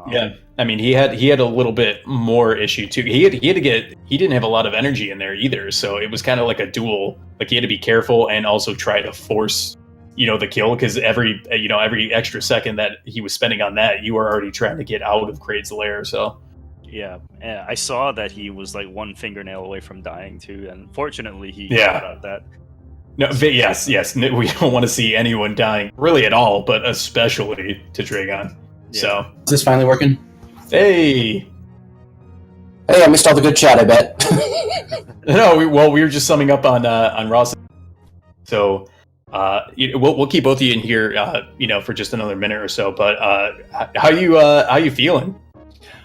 Yeah, I mean, he had a little bit more issue too. He didn't have a lot of energy in there either, so it was kind of like a duel. Like he had to be careful and also try to force, you know, the kill, because every extra second that he was spending on that, you were already trying to get out of Kraid's lair. So yeah, I saw that he was like one fingernail away from dying too, and fortunately he got out of that. No, yes, we don't want to see anyone dying really at all, but especially to Dragon. Yeah. So is this finally working? Hey, I missed all the good chat, I bet. No, we were just summing up on Ross. So we'll keep both of you in here, you know, for just another minute or so. But how you feeling?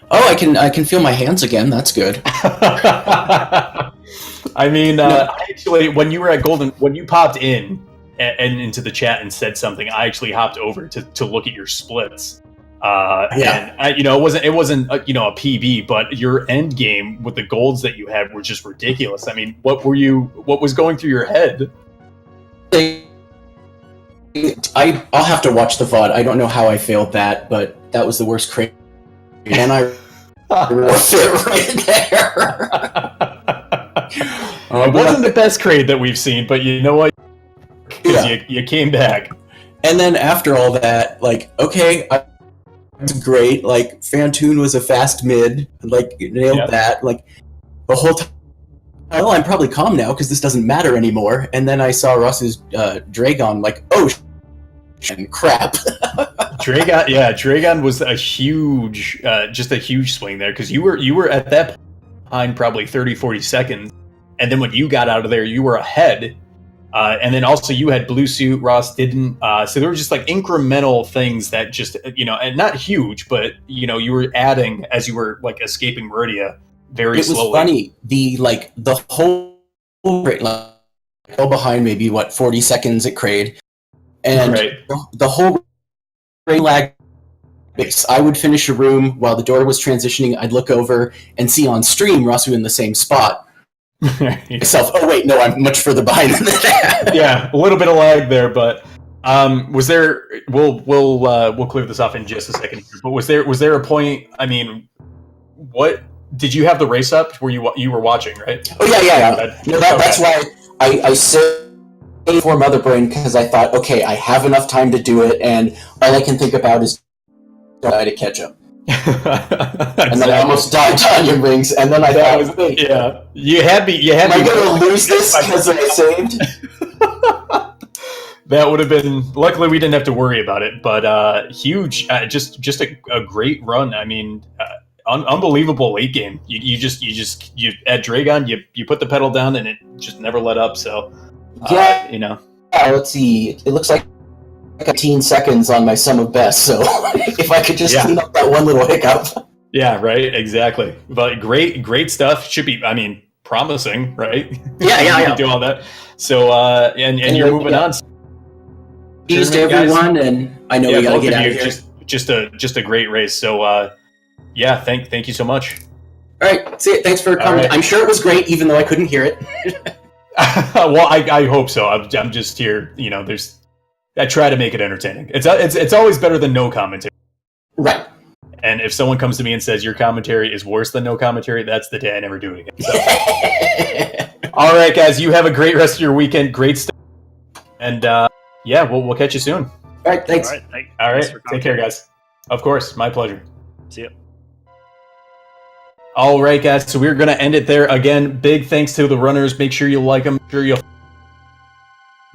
Oh, I can feel my hands again. That's good. I mean, actually, when you were at Golden, when you popped in and into the chat and said something, I actually hopped over to look at your splits. And you know, it wasn't you know, a PB, but your end game with the golds that you had were just ridiculous. I mean, what was going through your head? I'll have to watch the VOD. I don't know how I failed that, but that was the worst crate. And I roughed it right there. It wasn't the best crate that we've seen, but you know what? Because you came back. And then after all that, like, okay, it's great. Like, Fantoon was a fast mid. Like, nailed that. Like, the whole time. Well, I'm probably calm now because this doesn't matter anymore. And then I saw Russ's Dragon, like, oh, and crap. Dragon was a huge, just a huge swing there, because you were at that point behind probably 30-40 seconds, and then when you got out of there, you were ahead, and then also you had blue suit, Ross didn't, so there were just like incremental things that just, you know, and not huge, but you know, you were adding as you were like escaping Meridia very slowly. It was funny, the whole like, go behind maybe 40 seconds at Kraid, and the whole lag base. I would finish a room while the door was transitioning. I'd look over and see on stream Rossu in the same spot. Myself, oh wait, no, I'm much further behind than that. Yeah, a little bit of lag there, but was there? We'll clear this off in just a second. But was there a point? I mean, what did you have the race up where you were watching, right? Oh yeah. No, that's why I said for Mother Brain, because I thought, okay, I have enough time to do it, and all I can think about is try to catch up. And then I almost died to onion rings, and then I thought, wait, you had me. Am I going to lose this because I saved? That would have been. Luckily, we didn't have to worry about it. But huge, just a great run. I mean, unbelievable late game. You at Dragon, you put the pedal down, and it just never let up. So. You know. Let's see. It looks like 15 seconds on my sum of best. So if I could just clean up that one little hiccup. Yeah, right. Exactly. But great stuff. Should be. I mean, promising, right? Yeah. Do all that. So and you're moving on. Peace to everyone, and I know we gotta get out of here. Just a great race. So thank you so much. All right. See you. Thanks for coming. Right. I'm sure it was great, even though I couldn't hear it. Well, I hope so. I'm just here. You know, I try to make it entertaining. It's always better than no commentary. Right. And if someone comes to me and says your commentary is worse than no commentary, that's the day I never do it again. So. All right, guys, you have a great rest of your weekend. Great stuff. And we'll catch you soon. All right, thanks. All right, take care, guys. Of course, my pleasure. See ya. All right, guys, so we're going to end it there. Again, big thanks to the runners. Make sure you like them. Make sure you'll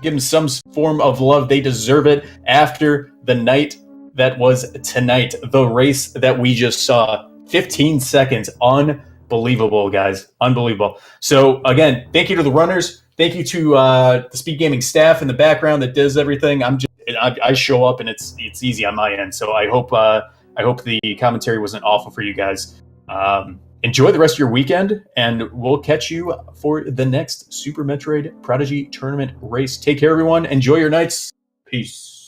give them some form of love. They deserve it after the night that was tonight. The race that we just saw, 15 seconds, unbelievable, guys, unbelievable. So again, thank you to the runners. Thank you to the Speed Gaming staff in the background that does everything. I show up and it's easy on my end. So I hope the commentary wasn't awful for you guys. Enjoy the rest of your weekend, and we'll catch you for the next Super Metroid Prodigy Tournament race. Take care, everyone. Enjoy your nights. Peace.